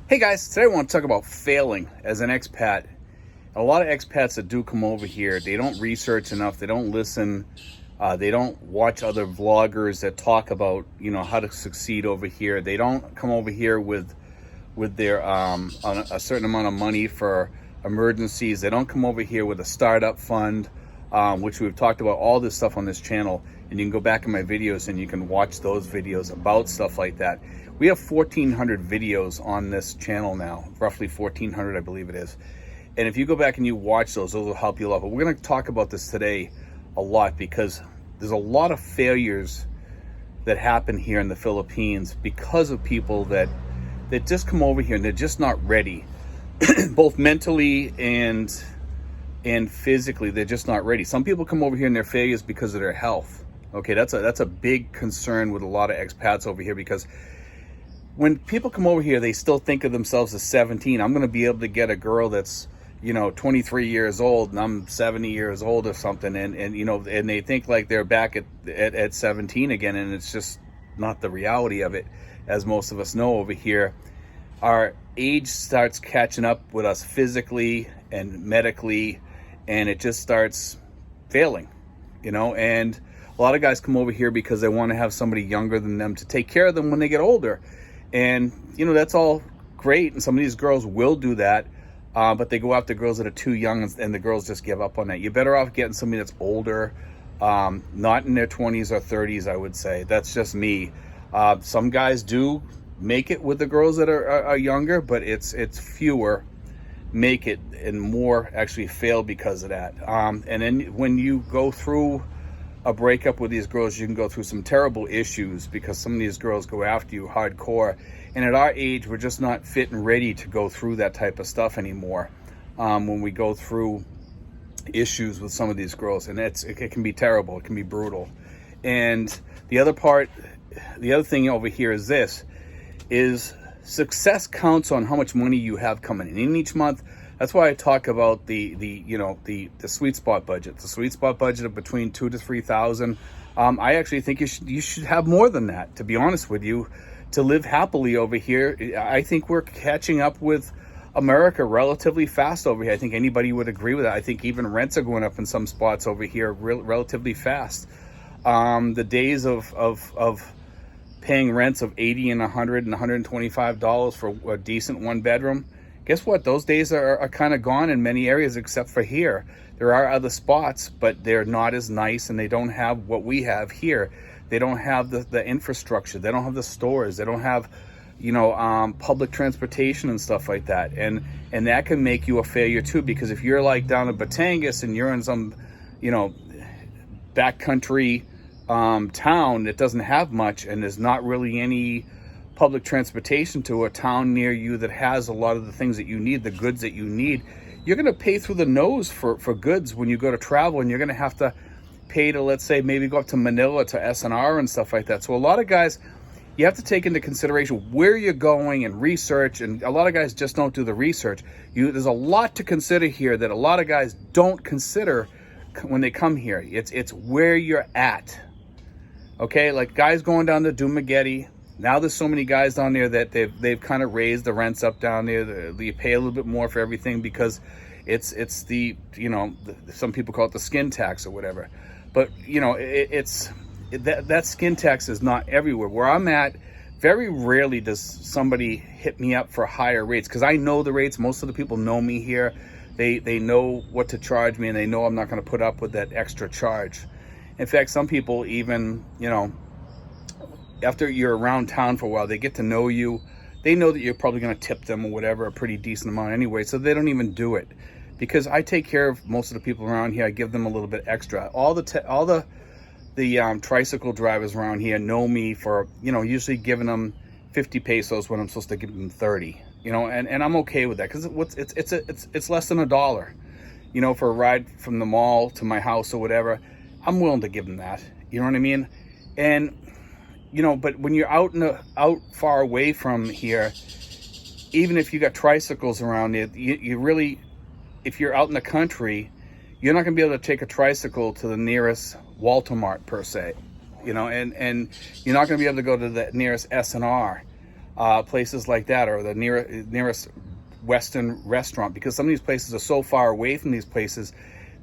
Hey guys, today I want to talk about failing as an expat. A lot of expats that do come over here, they don't research enough, they don't listen, they don't watch other vloggers that talk about, how to succeed over here. They don't come over here with their a certain amount of money for emergencies. They don't come over here with a startup fund, which we've talked about all this stuff on this channel. And you can go back in my videos and you can watch those videos about stuff like that. We have 1,400 videos on this channel now, roughly 1,400, I believe it is. And if you go back and you watch those will help you a lot. But we're going to talk about this today a lot because there's a lot of failures that happen here in the Philippines because of people that just come over here and they're just not ready, both mentally and physically. They're just not ready. Some people come over here and they're failures because of their health. Okay, that's a big concern with a lot of expats over here, because when people come over here, they still think of themselves as 17. I'm going to be able to get a girl that's 23 years old and I'm 70 years old or something, and they think like they're back at 17 again, and it's just not the reality of it. As most of us know over here, our age starts catching up with us physically and medically, and it just starts failing, and a lot of guys come over here because they want to have somebody younger than them to take care of them when they get older. And, that's all great. And some of these girls will do that. But they go after girls that are too young, and the girls just give up on that. You're better off getting somebody that's older, not in their 20s or 30s, I would say. That's just me. Some guys do make it with the girls that are younger, but it's fewer make it and more actually fail because of that. And then when you go through a breakup with these girls, you can go through some terrible issues because some of these girls go after you hardcore. And at our age, we're just not fit and ready to go through that type of stuff anymore. When we go through issues with some of these girls, and it can be terrible, it can be brutal. And the other thing over here is success counts on how much money you have coming in each month. That's why I talk about the sweet spot budget. The sweet spot budget of between $2,000 to $3,000. I actually think you should have more than that, to be honest with you, to live happily over here. I think we're catching up with America relatively fast over here. I think anybody would agree with that. I think even rents are going up in some spots over here relatively fast. The days of paying rents of $80 and $100 and $125 for a decent one bedroom, guess what? Those days are kind of gone in many areas except for here. There are other spots, but they're not as nice, and they don't have what we have here. They don't have the infrastructure. They don't have the stores. They don't have, public transportation and stuff like that. And that can make you a failure too, because if you're like down in Batangas and you're in some, backcountry town that doesn't have much, and there's not really any public transportation to a town near you that has a lot of the things that you need, the goods that you need, you're going to pay through the nose for goods when you go to travel, and you're going to have to pay to, let's say, maybe go up to Manila to SNR and stuff like that. So a lot of guys, you have to take into consideration where you're going and research, and a lot of guys just don't do the research. There's a lot to consider here that a lot of guys don't consider when they come here. It's where you're at. Okay, like guys going down to Dumaguete. Now there's so many guys down there that they've kind of raised the rents up down there. You pay a little bit more for everything because it's the some people call it the skin tax or whatever. But that skin tax is not everywhere. Where I'm at, very rarely does somebody hit me up for higher rates, because I know the rates. Most of the people know me here. They know what to charge me, and they know I'm not going to put up with that extra charge. In fact, some people even, after you're around town for a while, they get to know you. They know that you're probably going to tip them or whatever, a pretty decent amount anyway, so they don't even do it. Because I take care of most of the people around here, I give them a little bit extra. All the tricycle drivers around here know me for, usually giving them 50 pesos when I'm supposed to give them 30. And I'm okay with that, because it's less than $1, for a ride from the mall to my house or whatever. I'm willing to give them that. You know what I mean? And but when you're out far away from here, even if you got tricycles around it, you really, if you're out in the country, you're not going to be able to take a tricycle to the nearest Walmart per se, and you're not going to be able to go to the nearest SNR. places like that, or the nearest Western restaurant, because some of these places are so far away from these places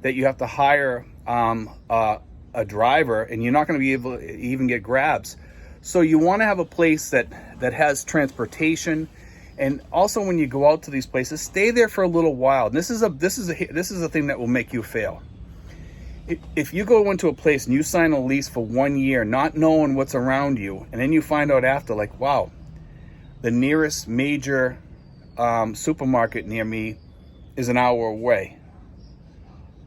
that you have to hire a driver, and you're not going to be able to even get grabs. So you want to have a place that has transportation. And also, when you go out to these places, stay there for a little while. And this is a thing that will make you fail. If you go into a place and you sign a lease for 1 year, not knowing what's around you, and then you find out after, like, wow, the nearest major supermarket near me is an hour away,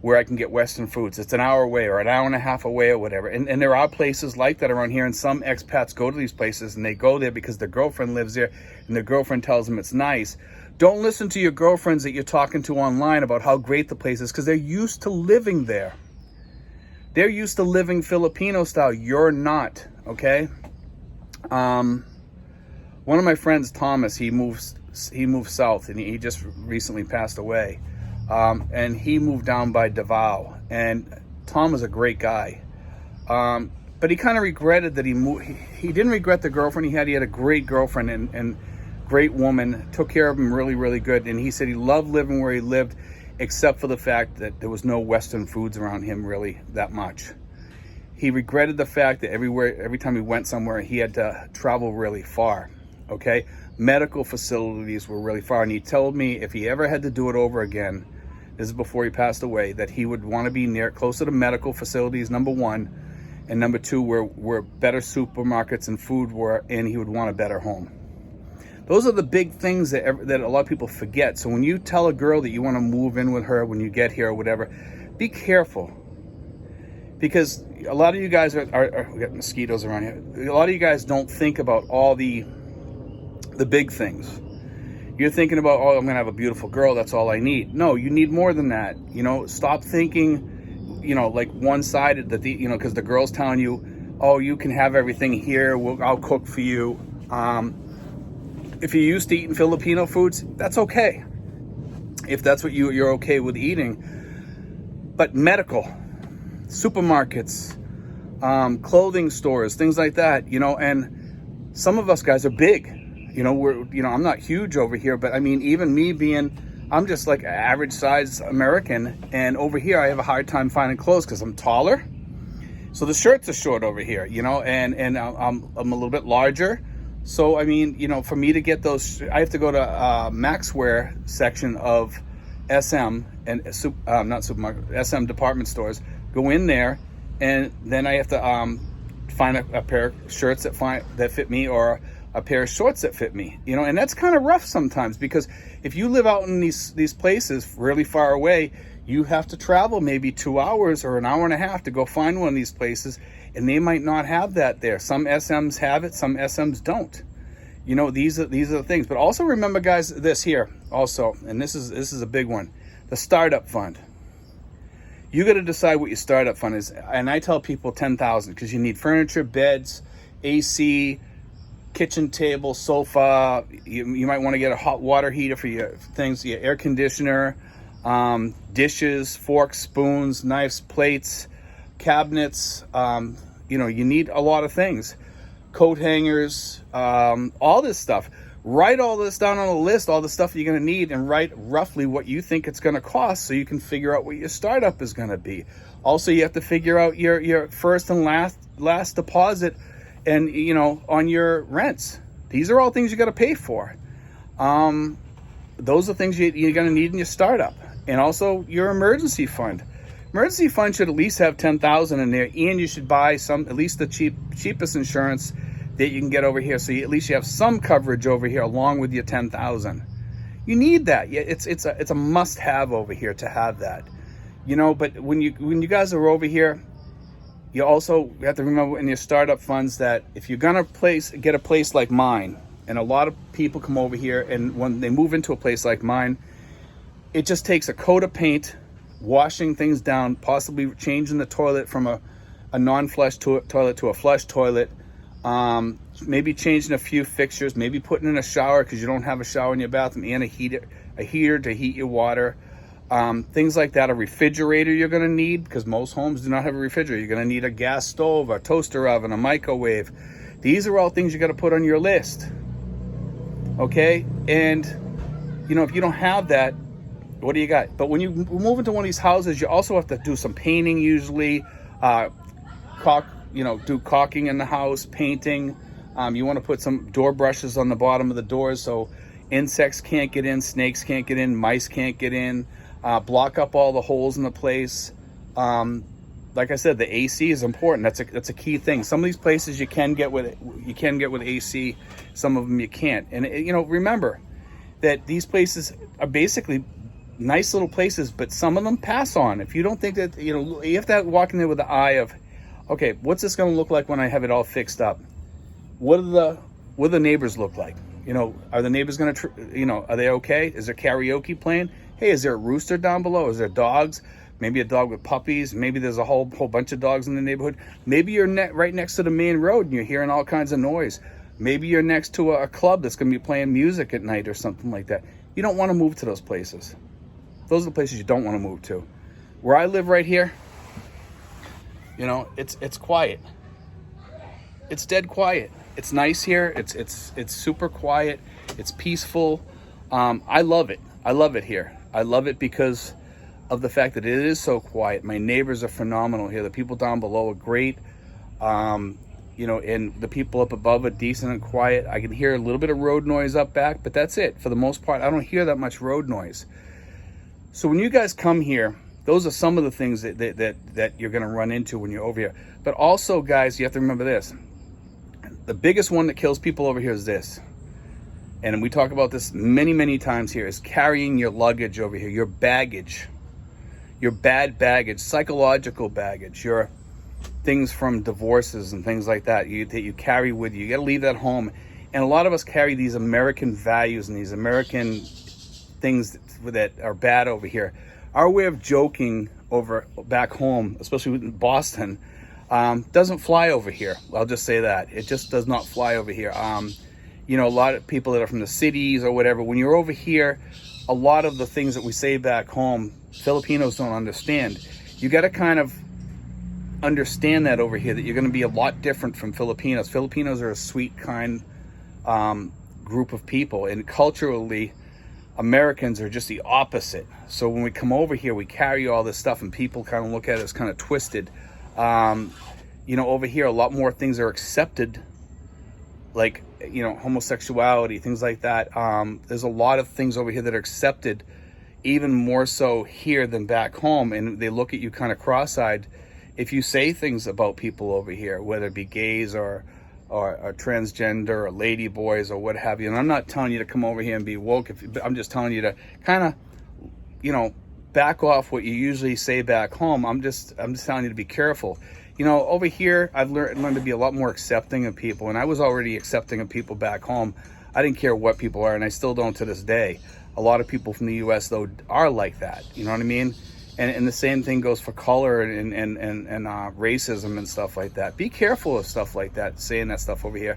where I can get Western foods. It's an hour away or an hour and a half away or whatever. And there are places like that around here, and some expats go to these places and they go there because their girlfriend lives there and their girlfriend tells them it's nice. Don't listen to your girlfriends that you're talking to online about how great the place is, because they're used to living there. They're used to living Filipino style. You're not, okay? One of my friends, Thomas, he moved south, and he just recently passed away. And he moved down by Davao, and Tom was a great guy. But he kind of regretted that he moved. He didn't regret the girlfriend he had. He had a great girlfriend and great woman, took care of him really, really good. And he said he loved living where he lived, except for the fact that there was no Western foods around him really that much. He regretted the fact that every time he went somewhere, he had to travel really far, okay? Medical facilities were really far. And he told me if he ever had to do it over again, this is before he passed away, that he would want to be closer to medical facilities, number one, and number two, where better supermarkets and food were, and he would want a better home. Those are the big things that a lot of people forget. So when you tell a girl that you want to move in with her when you get here or whatever, be careful. Because a lot of you guys we got mosquitoes around here. A lot of you guys don't think about all the big things. You're thinking about, oh, I'm going to have a beautiful girl, that's all I need. No, you need more than that. Stop thinking, like one-sided, that because the girl's telling you, oh, you can have everything here, I'll cook for you. If you're used to eating Filipino foods, that's okay. If that's what you're okay with eating. But medical, supermarkets, clothing stores, things like that, and some of us guys are big. I'm not huge over here, but I mean, even me I'm just like an average size American, and over here I have a hard time finding clothes because I'm taller. So the shirts are short over here, and I'm a little bit larger. So, I mean, for me to get those, I have to go to Maxwear section of SM and not supermarket, SM department stores, go in there, and then I have to find a pair of shirts that fit me, or a pair of shorts that fit me, and that's kind of rough sometimes, because if you live out in these places really far away, you have to travel maybe 2 hours or an hour and a half to go find one of these places, and they might not have that there. Some SMs have it, some SMs don't. These are the things. But also remember, guys, this here also, and this is a big one, the startup fund. You got to decide what your startup fund is, and I tell people 10,000, because you need furniture, beds, AC, kitchen table, sofa. You might want to get a hot water heater for your things, your air conditioner, dishes, forks, spoons, knives, plates, cabinets. You need a lot of things. Coat hangers, all this stuff. Write all this down on a list, all the stuff you're going to need, and write roughly what you think it's going to cost, so you can figure out what your startup is going to be. Also, you have to figure out your first and last deposit, and on your rents. These are all things you got to pay for. Those are things you're going to need in your startup. And also your emergency fund. Emergency fund should at least have 10,000 in there, and you should buy at least the cheapest insurance that you can get over here, so at least you have some coverage over here along with your 10,000. You need that. Yeah, it's a must-have over here to have that. But when you guys are over here, you also have to remember in your startup funds that if you're gonna get a place like mine, and a lot of people come over here, and when they move into a place like mine, it just takes a coat of paint, washing things down, possibly changing the toilet from a non-flush toilet to a flush toilet, maybe changing a few fixtures, maybe putting in a shower because you don't have a shower in your bathroom, and a heater to heat your water. Things like that. A refrigerator you're going to need, because most homes do not have a refrigerator. You're going to need a gas stove, a toaster oven, a microwave. These are all things you got to put on your list. okay? And, if you don't have that, what do you got? But when you move into one of these houses, you also have to do some painting usually, caulk, do caulking in the house, painting. You want to put some door brushes on the bottom of the doors so insects can't get in, snakes can't get in, mice can't get in. Block up all the holes in the place. Like I said, the AC is important. That's a key thing. Some of these places you can get with AC, some of them you can't. And remember that these places are basically nice little places, but some of them pass on. If you don't think that, you have to walk in there with the eye of, okay, what's this going to look like when I have it all fixed up? What do the neighbors look like? Are the neighbors going to, are they okay? Is there karaoke playing? Hey, is there a rooster down below? Is there dogs? Maybe a dog with puppies. Maybe there's a whole bunch of dogs in the neighborhood. Maybe you're right next to the main road and you're hearing all kinds of noise. Maybe you're next to a club that's going to be playing music at night or something like that. You don't want to move to those places. Those are the places you don't want to move to. Where I live right here, it's quiet. It's dead quiet. It's nice here. It's super quiet. It's peaceful. I love it. I love it here. I love it because of the fact that it is so quiet. My neighbors are phenomenal here. The people down below are great. And the people up above are decent and quiet. I can hear a little bit of road noise up back, but that's it. For the most part, I don't hear that much road noise. So when you guys come here, those are some of the things that you're going to run into when you're over here. But also, guys, you have to remember this. The biggest one that kills people over here is this. And we talk about this many, many times here, is carrying your luggage over here, your baggage, your bad baggage, psychological baggage, your things from divorces and things like that that you carry with you. You got to leave that home. And a lot of us carry these American values and these American things that are bad over here. Our way of joking back home, especially in Boston, doesn't fly over here. I'll just say that. It just does not fly over here. A lot of people that are from the cities or whatever, when you're over here, a lot of the things that we say back home, Filipinos don't understand. You got to kind of understand that over here, that you're going to be a lot different from Filipinos. Filipinos are a sweet, kind group of people, and culturally, Americans are just the opposite. So when we come over here, we carry all this stuff, and people kind of look at it as kind of twisted. Over here, a lot more things are accepted, like, homosexuality, things like that. There's a lot of things over here that are accepted, even more so here than back home, and they look at you kind of cross-eyed if you say things about people over here, whether it be gays or transgender or lady boys or what have you. And I'm not telling you to come over here and be woke. I'm just telling you to kind of, back off what you usually say back home. I'm just telling you to be careful. Over here, I've learned to be a lot more accepting of people, and I was already accepting of people back home. I didn't care what people are, and I still don't to this day. A lot of people from the U.S., though, are like that. You know what I mean? And the same thing goes for color and racism and stuff like that. Be careful of stuff like that, saying that stuff over here.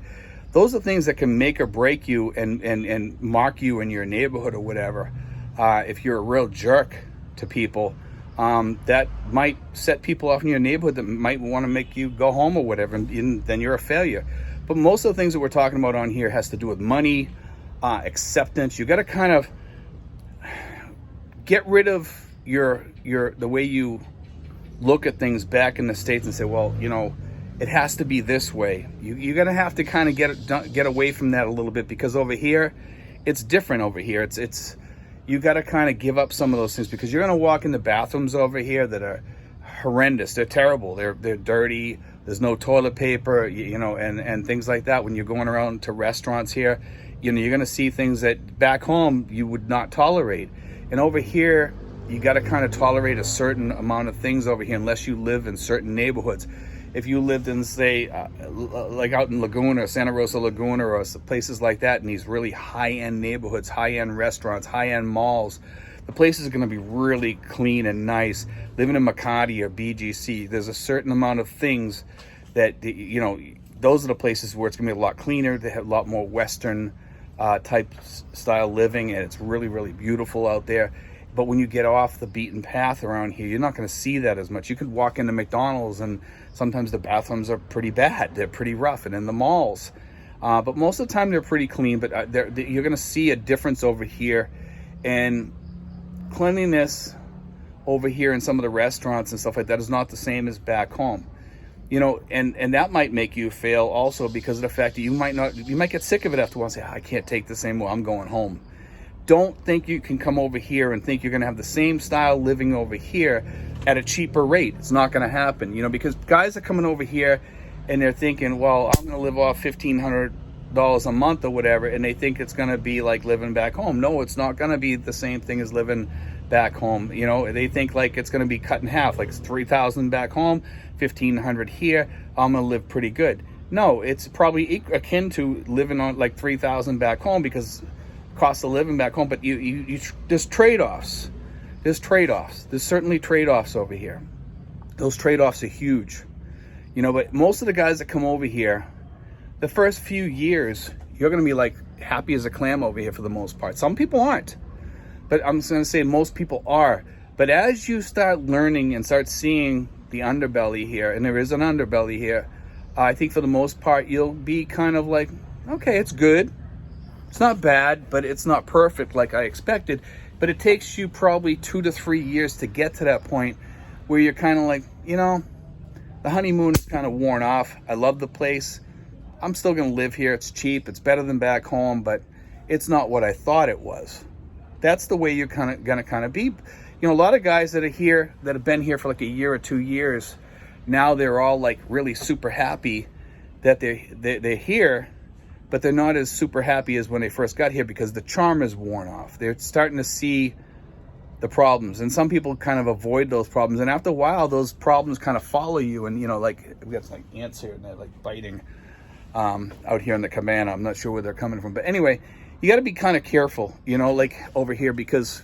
Those are things that can make or break you and mark you in your neighborhood or whatever. If you're a real jerk to people, that might set people off in your neighborhood that might want to make you go home or whatever, and then you're a failure. But most of the things that we're talking about on here has to do with money, acceptance. You got to kind of get rid of the way you look at things back in the States and say, well, it has to be this way. You're gonna have to kind of get away from that a little bit, because over here, it's different. Over here, it's you got to kind of give up some of those things, because you're gonna walk in the bathrooms over here that are horrendous. They're terrible. They're dirty. There's no toilet paper, and things like that. When you're going around to restaurants here, you're gonna see things that back home you would not tolerate, and over here, you got to kind of tolerate a certain amount of things over here, unless you live in certain neighborhoods. If you lived in, say, like out in Laguna, Santa Rosa Laguna, or places like that, in these really high-end neighborhoods, high-end restaurants, high-end malls, the place is going to be really clean and nice. Living in Makati or BGC, there's a certain amount of things that, those are the places where it's going to be a lot cleaner. They have a lot more Western type style living, and it's really, really beautiful out there. But when you get off the beaten path around here, you're not going to see that as much. You could walk into McDonald's, and sometimes the bathrooms are pretty bad. They're pretty rough. And in the malls, But most of the time they're pretty clean, but you're going to see a difference over here. And cleanliness over here in some of the restaurants and stuff like that is not the same as back home. You know, and that might make you fail also because of the fact that you might get sick of it after a while and say, I can't take this anymore, I'm going home. Don't think you can come over here and think you're going to have the same style living over here at a cheaper rate. It's not going to happen, you know, because guys are coming over here and they're thinking, well, I'm going to live off $1,500 a month or whatever, and they think it's going to be like living back home. No, it's not going to be the same thing as living back home. You know, they think like it's going to be cut in half, like it's $3,000 back home, $1,500 here, I'm going to live pretty good. No, it's probably akin to living on like $3,000 back home because cost of living back home, but there's trade-offs. There's certainly trade-offs over here. Those trade-offs are huge, you know. But most of the guys that come over here, the first few years, you're going to be like happy as a clam over here for the most part. Some people aren't, but I'm just going to say most people are. But as you start learning and start seeing the underbelly here, and there is an underbelly here, I think for the most part you'll be kind of like, okay, it's good. It's not bad, but it's not perfect like I expected. But it takes you probably 2 to 3 years to get to that point where you're kind of like, you know, the honeymoon is kind of worn off. I love the place. I'm still going to live here. It's cheap. It's better than back home, but it's not what I thought it was. That's the way you're going to be. You know, a lot of guys that are here, that have been here for like a year or 2 years, now they're all like really super happy that they're here. But they're not as super happy as when they first got here because the charm is worn off. They're starting to see the problems. And some people kind of avoid those problems. And after a while, those problems kind of follow you. And, you know, like we got like ants here and they're like biting out here in the cabana. I'm not sure where they're coming from. But anyway, you got to be kind of careful, you know, like over here, because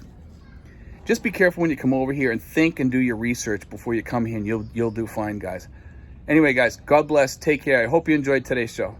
just be careful when you come over here and think and do your research before you come here, and you'll do fine, guys. Anyway, guys, God bless. Take care. I hope you enjoyed today's show.